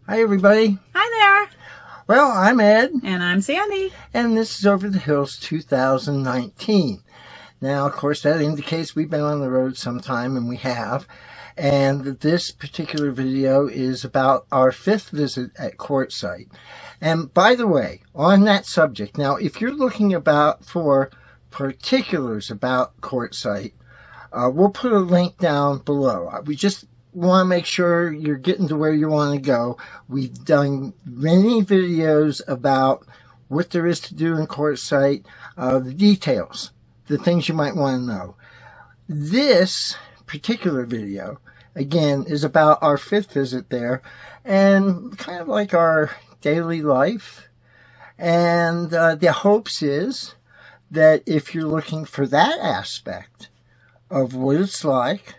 Hi everybody. Hi there. Well, I'm Ed. And I'm Sandy. And this is Over the Hills 2019. Now, of course, that indicates we've been on the road some time, and we have. And this particular video is about our 5th visit at Quartzsite. And by the way, on that subject, now if you're looking for particulars about Quartzsite, we'll put a link down below. We just want to make sure you're getting to where you want to go. We've done many videos about what there is to do in Quartzsite, the details, the things you might want to know. This particular video, again, is about our 5th visit there and kind of like our daily life. And the hopes is that if you're looking for that aspect of what it's like,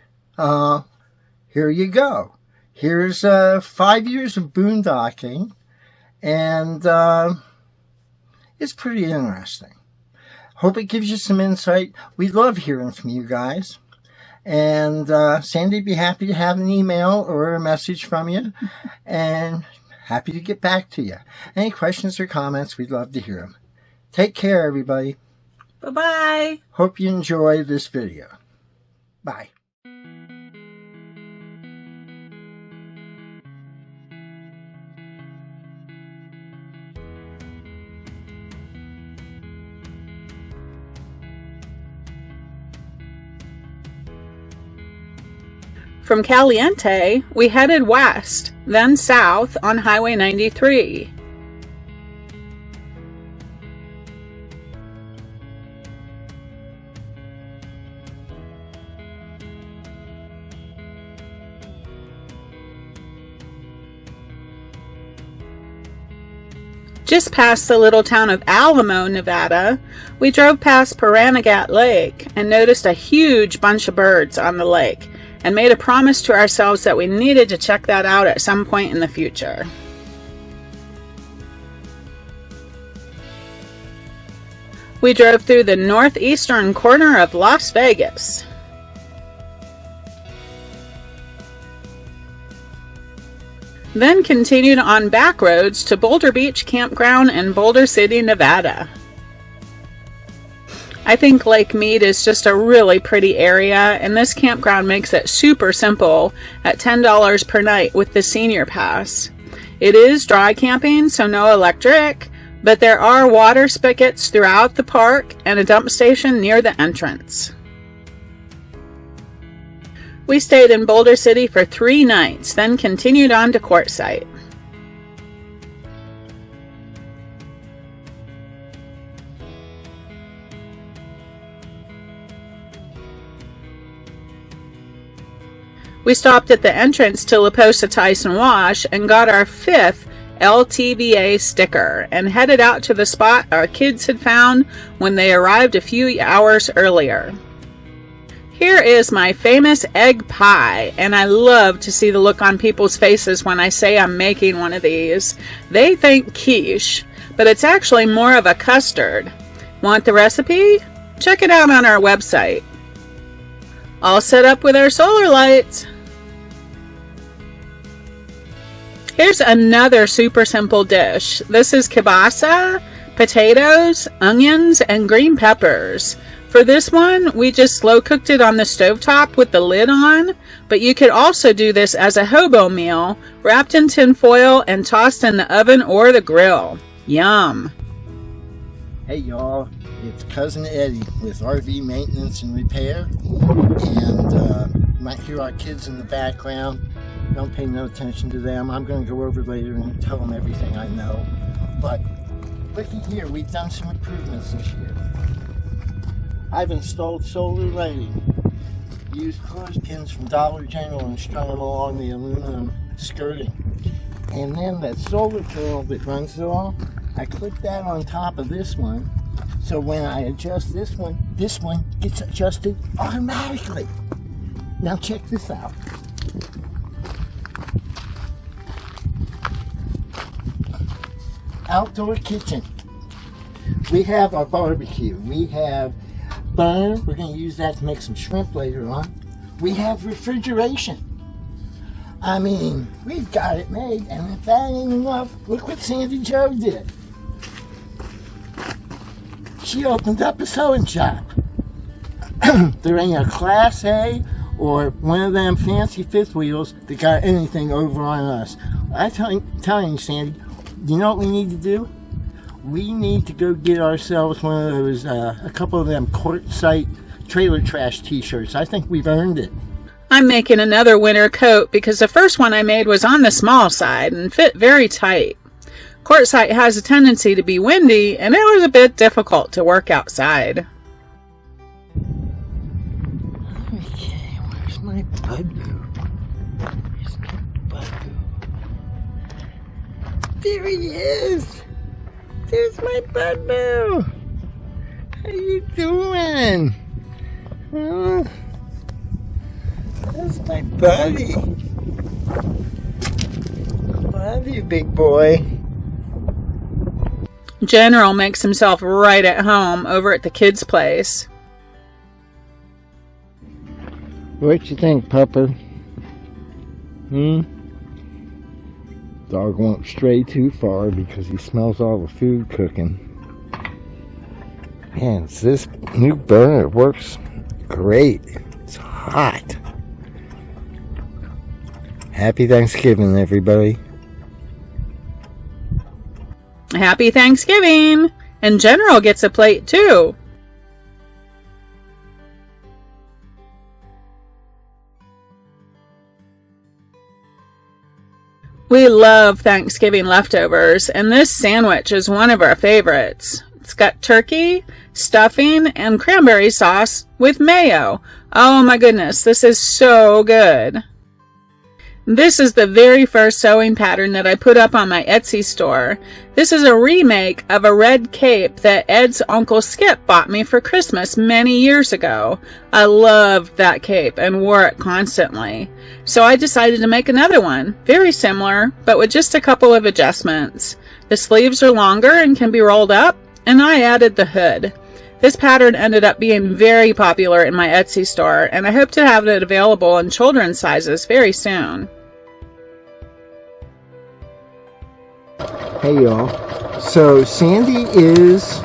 here you go. Here's 5 years of boondocking, and it's pretty interesting. Hope it gives you some insight. We love hearing from you guys. And Sandy'd be happy to have an email or a message from you, and happy to get back to you. Any questions or comments, we'd love to hear them. Take care, everybody. Bye-bye. Hope you enjoy this video. Bye. From Caliente, we headed west, then south on Highway 93. Just past the little town of Alamo, Nevada, we drove past Pahranagat Lake and noticed a huge bunch of birds on the lake, and made a promise to ourselves that we needed to check that out at some point in the future. We drove through the northeastern corner of Las Vegas. Then continued on back roads to Boulder Beach Campground in Boulder City, Nevada. I think Lake Mead is just a really pretty area, and this campground makes it super simple at $10 per night with the senior pass. It is dry camping, so no electric, but there are water spigots throughout the park and a dump station near the entrance. We stayed in Boulder City for 3 nights, then continued on to Quartzsite. We stopped at the entrance to La Posa Tyson Wash and got our 5th LTVA sticker and headed out to the spot our kids had found when they arrived a few hours earlier. Here is my famous egg pie, and I love to see the look on people's faces when I say I'm making one of these. They think quiche, but it's actually more of a custard. Want the recipe? Check it out on our website. All set up with our solar lights. Here's another super simple dish. This is kielbasa, potatoes, onions, and green peppers. For this one, we just slow cooked it on the stovetop with the lid on, but you could also do this as a hobo meal, wrapped in tin foil and tossed in the oven or the grill. Yum! Hey y'all, it's Cousin Eddie with RV Maintenance and Repair, and you might hear our kids in the background. Don't pay no attention to them. I'm going to go over later and tell them everything I know. But looky here, we've done some improvements this year. I've installed solar lighting. Used clothespins from Dollar General and strung them along the aluminum skirting. And then that solar panel that runs it all, I clip that on top of this one. So when I adjust this one gets adjusted automatically. Now check this out. Outdoor kitchen. We have our barbecue. We have burn. We're going to use that to make some shrimp later on. We have refrigeration. I mean, we've got it made, and if that ain't enough, look what Sandy Jo did. She opened up a sewing shop. There ain't a Class A or one of them fancy fifth wheels that got anything over on us. I'm telling you, Sandy, you know what we need to do? We need to go get ourselves one of those, a couple of them Quartzsite trailer trash t-shirts. I think we've earned it. I'm making another winter coat because the first one I made was on the small side and fit very tight. Quartzsite has a tendency to be windy, and it was a bit difficult to work outside. Okay, where's my bugaboo? Where's my bugaboo? There he is! There's my bugaboo! How you doing? Huh? That's my buddy. Love you, big boy. General makes himself right at home over at the kids' place. What you think, Pupper? Dog won't stray too far because he smells all the food cooking. Man, this new burner works great. It's hot. Happy Thanksgiving, everybody. Happy Thanksgiving! And General gets a plate too. We love Thanksgiving leftovers, and this sandwich is one of our favorites. It's got turkey, stuffing, and cranberry sauce with mayo. Oh my goodness, this is so good. This is the very first sewing pattern that I put up on my Etsy store. This is a remake of a red cape that Ed's Uncle Skip bought me for Christmas many years ago. I loved that cape and wore it constantly. So I decided to make another one, very similar, but with just a couple of adjustments. The sleeves are longer and can be rolled up, and I added the hood. This pattern ended up being very popular in my Etsy store, and I hope to have it available in children's sizes very soon. Hey y'all, so Sandy is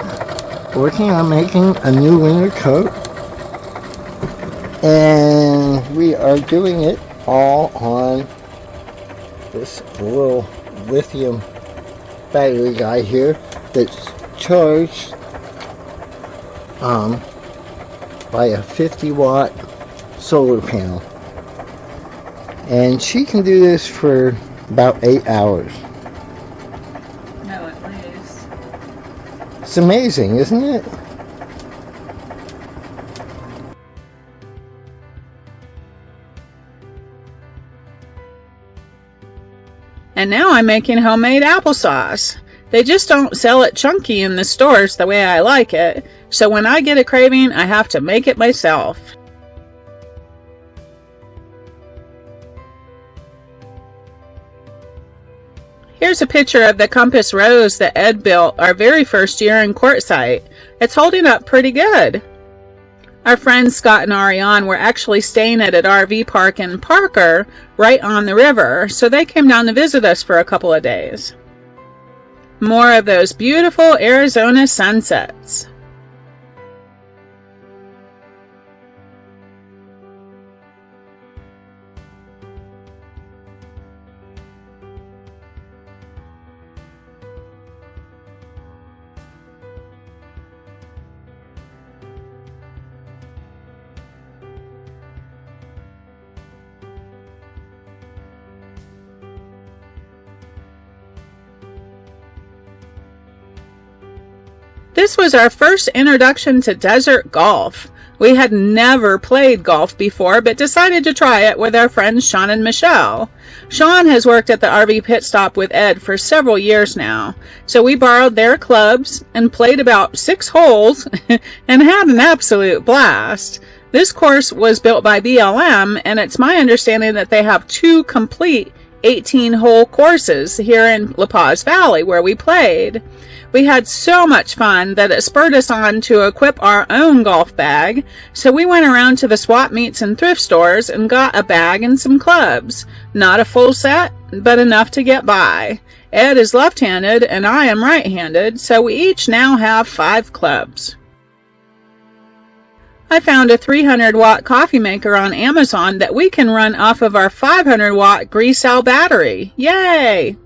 working on making a new winter coat, and we are doing it all on this little lithium battery guy here that's charged by a 50-watt solar panel, and she can do this for about 8 hours. It's amazing, isn't it? And now I'm making homemade applesauce. They just don't sell it chunky in the stores the way I like it, so when I get a craving, I have to make it myself. Here's a picture of the compass rose that Ed built our very first year in Quartzsite. It's holding up pretty good. Our friends Scott and Ariane were actually staying at an RV park in Parker, right on the river, so they came down to visit us for a couple of days. More of those beautiful Arizona sunsets. This was our first introduction to desert golf. We had never played golf before, but decided to try it with our friends Sean and Michelle. Sean has worked at the RV pit stop with Ed for several years now, so we borrowed their clubs and played about 6 holes and had an absolute blast. This course was built by BLM, and it's my understanding that they have 2 complete 18-hole courses here in La Paz Valley where we played. We had so much fun that it spurred us on to equip our own golf bag, so we went around to the swap meets and thrift stores and got a bag and some clubs. Not a full set, but enough to get by. Ed is left-handed and I am right-handed, so we each now have 5 clubs. I found a 300-watt coffee maker on Amazon that we can run off of our 500-watt grease-cell battery. Yay!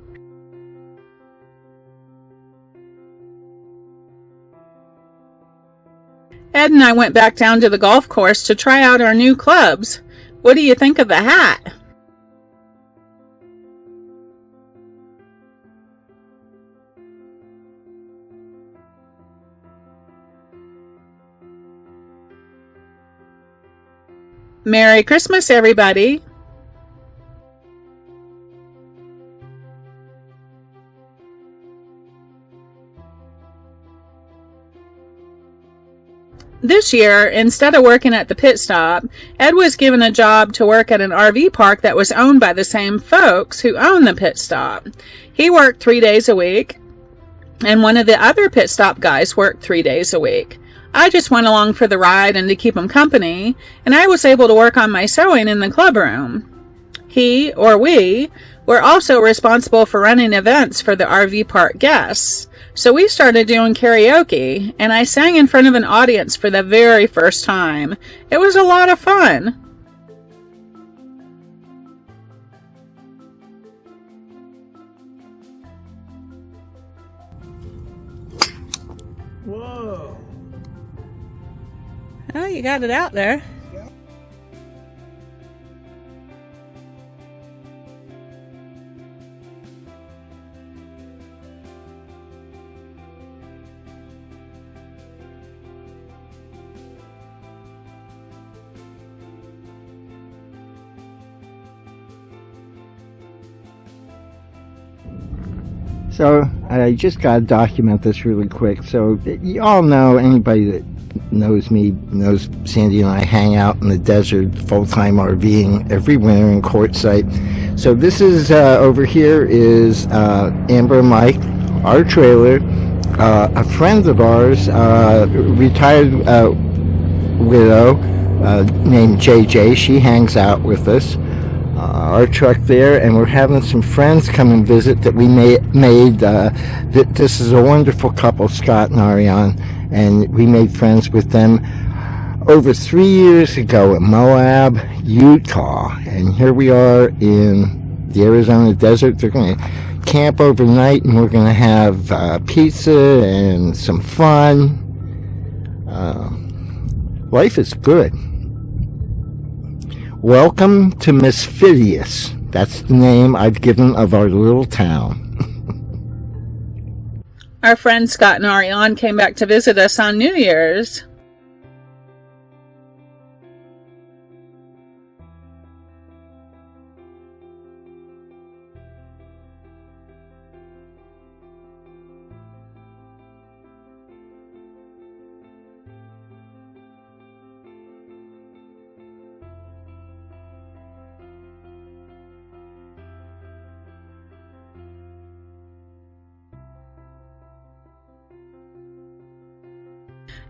Ed and I went back down to the golf course to try out our new clubs. What do you think of the hat? Merry Christmas, everybody! This year, instead of working at the pit stop, Ed was given a job to work at an RV park that was owned by the same folks who own the pit stop. He worked 3 days a week, and one of the other pit stop guys worked 3 days a week. I just went along for the ride and to keep him company, and I was able to work on my sewing in the club room. He, or we, were also responsible for running events for the RV park guests. So we started doing karaoke, and I sang in front of an audience for the very first time. It was a lot of fun. Whoa! Oh, you got it out there. So I just got to document this really quick. So you all know, anybody that knows me knows Sandy and I hang out in the desert full-time RVing every winter in Quartzsite. So this is over here is Amber and Mike, our trailer. A friend of ours, retired widow named JJ, she hangs out with us. Our truck there, and we're having some friends come and visit that we made. This is a wonderful couple, Scott and Ariane, and we made friends with them over 3 years ago in Moab, Utah, and here we are in the Arizona desert. They're going to camp overnight, and we're going to have pizza and some fun. Life is good. Welcome to Misfidious. That's the name I've given of our little town. Our friends Scott and Ariane came back to visit us on New Year's.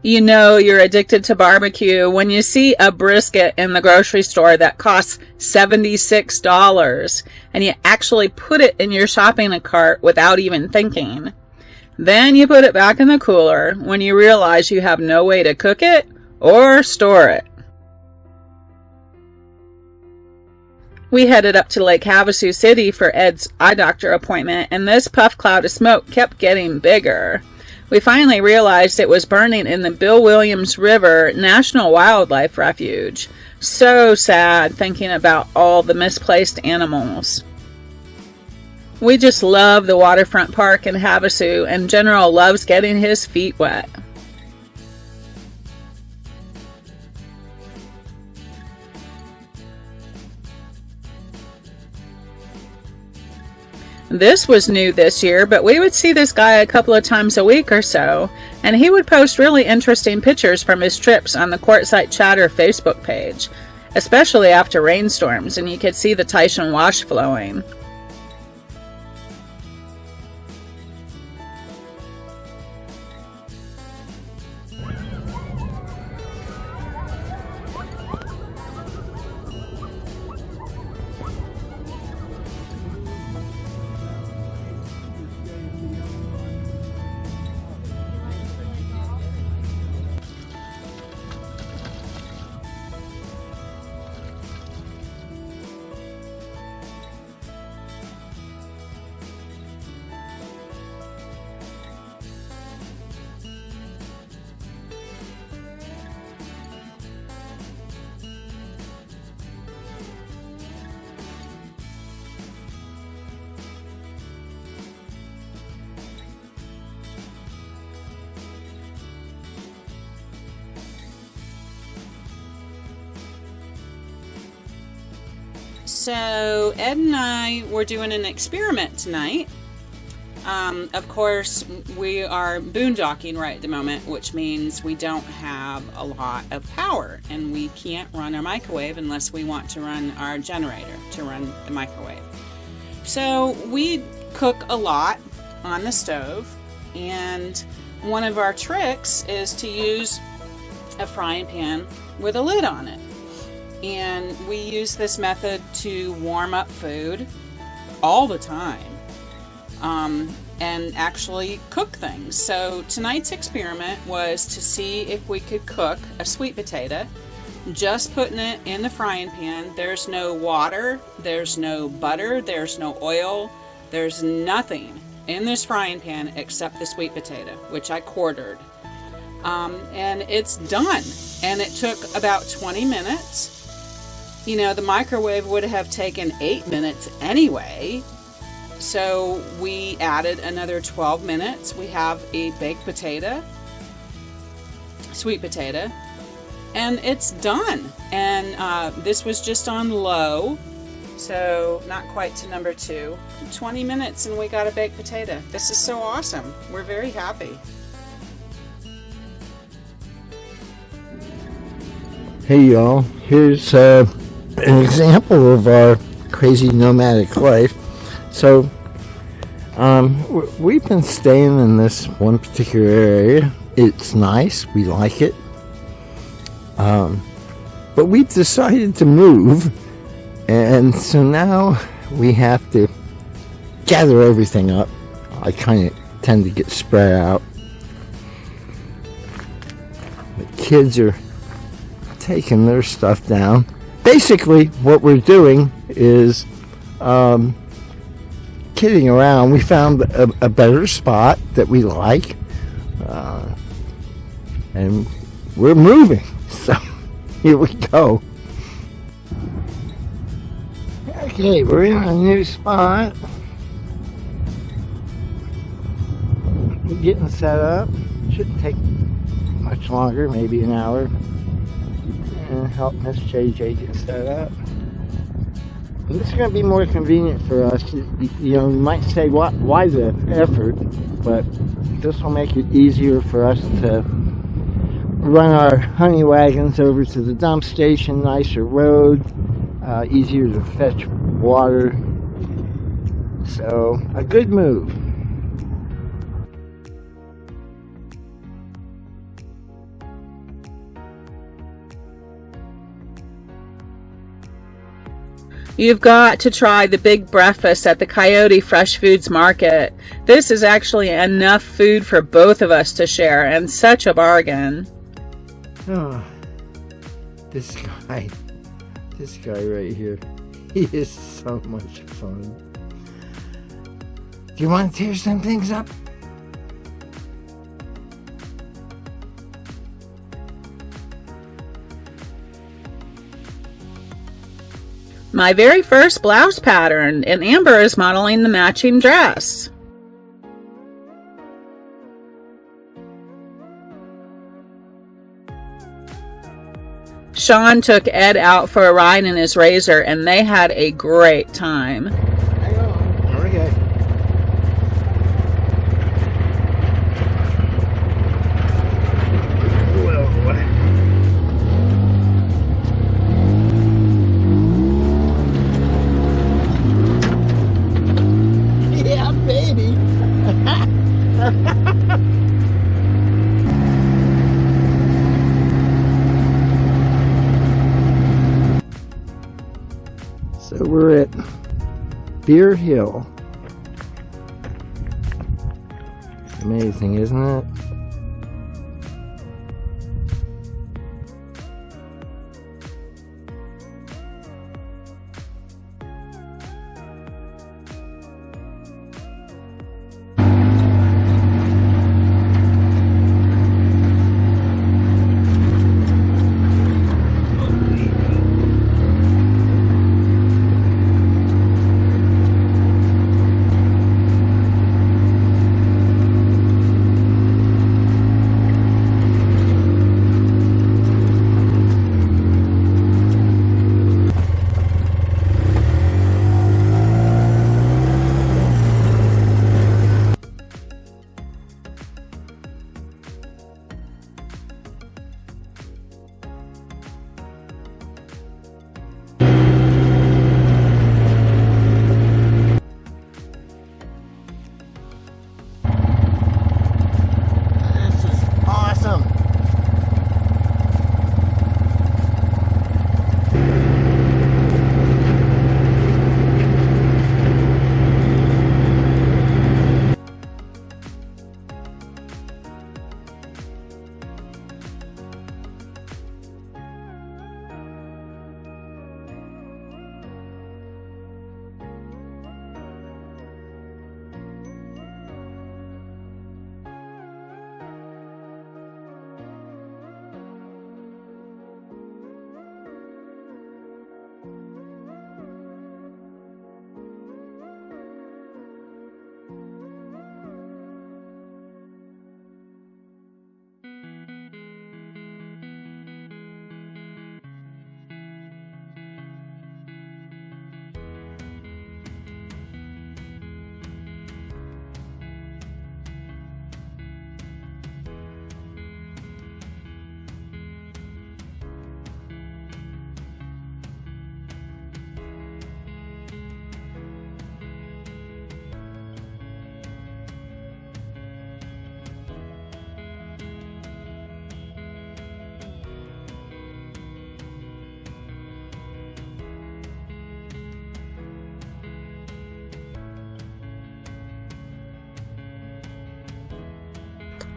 You know you're addicted to barbecue when you see a brisket in the grocery store that costs $76 and you actually put it in your shopping cart without even thinking. Then you put it back in the cooler when you realize you have no way to cook it or store it. We headed up to Lake Havasu City for Ed's eye doctor appointment, and this puff cloud of smoke kept getting bigger. We finally realized it was burning in the Bill Williams River National Wildlife Refuge. So sad thinking about all the misplaced animals. We just love the waterfront park in Havasu, and General loves getting his feet wet. This was new this year, but we would see this guy a couple of times a week or so, and he would post really interesting pictures from his trips on the Quartzsite Chatter Facebook page, especially after rainstorms and you could see the Tyson wash flowing. So Ed and I were doing an experiment tonight. Of course, we are boondocking right at the moment, which means we don't have a lot of power, and we can't run our microwave unless we want to run our generator to run the microwave. So we cook a lot on the stove, and one of our tricks is to use a frying pan with a lid on it. And we use this method to warm up food all the time. And actually cook things. So tonight's experiment was to see if we could cook a sweet potato, just putting it in the frying pan. There's no water, there's no butter, there's no oil, there's nothing in this frying pan except the sweet potato, which I quartered. And it's done. And it took about 20 minutes. You know, the microwave would have taken 8 minutes anyway. So we added another 12 minutes. We have a baked potato, sweet potato, and it's done. And this was just on low, so not quite to number 2. 20 minutes and we got a baked potato. This is so awesome. We're very happy. Hey y'all, here's an example of our crazy nomadic life. So, we've been staying in this one particular area. It's nice, we like it. But we've decided to move, and so now we have to gather everything up. I kind of tend to get spread out. The kids are taking their stuff down. Basically, what we're doing is kidding around. We found a better spot that we like, and we're moving. So here we go. Okay, we're in a new spot. We're getting set up. Shouldn't take much longer, maybe an hour. And help Miss JJ get set up. And this is going to be more convenient for us. You know, you might say, why the effort? But this will make it easier for us to run our honey wagons over to the dump station, nicer road, easier to fetch water. So, a good move. You've got to try the big breakfast at the Coyote Fresh Foods Market. This is actually enough food for both of us to share, and such a bargain. Oh, this guy right here, he is so much fun. Do you want to tear some things up? My very first blouse pattern, and Amber is modeling the matching dress. Sean took Ed out for a ride in his Razor, and they had a great time. Hang on. Okay. Yeah, baby. So we're at Beer Hill. Amazing, isn't it?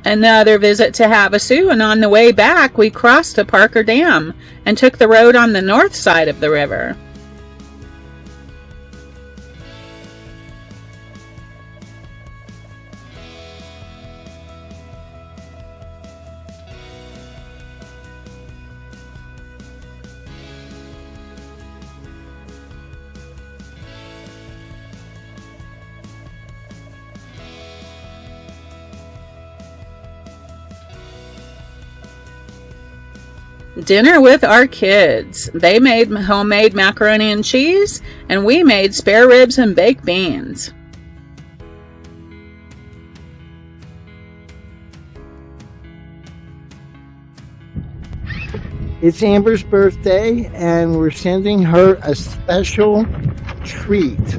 Another visit to Havasu, and on the way back we crossed the Parker Dam and took the road on the north side of the river. Dinner with our kids. They made homemade macaroni and cheese, and we made spare ribs and baked beans. It's Amber's birthday, and we're sending her a special treat.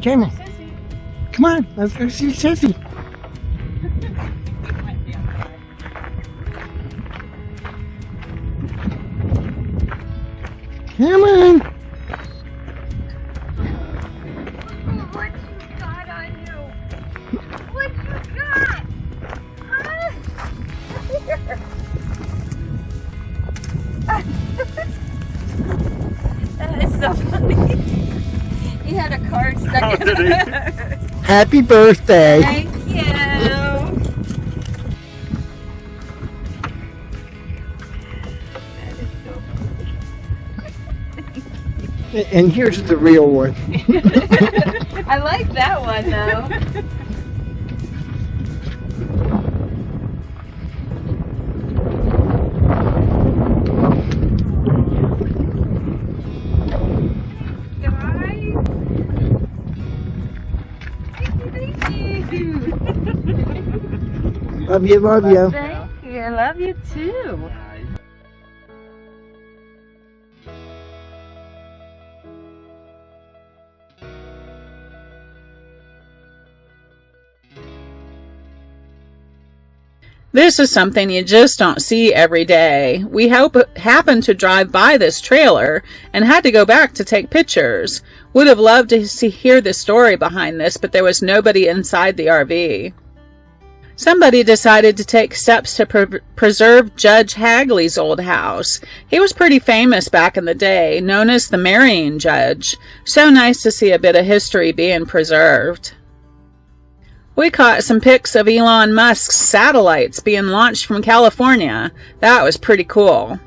Come on, let's go see Sissy. Come on. What you got on you? What you got? Huh? That is so funny. He had a card stuck in there. Happy birthday. Thank you. And here's the real one. I like that one though. Love you, love you. Thank you. I love you too. This is something you just don't see every day. We happened to drive by this trailer and had to go back to take pictures. Would have loved to hear the story behind this, but there was nobody inside the RV. Somebody decided to take steps to preserve Judge Hagley's old house. He was pretty famous back in the day, known as the Marrying Judge. So nice to see a bit of history being preserved. We caught some pics of Elon Musk's satellites being launched from California. That was pretty cool.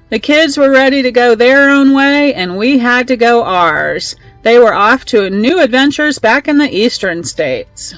The kids were ready to go their own way, and we had to go ours. They were off to new adventures back in the eastern states.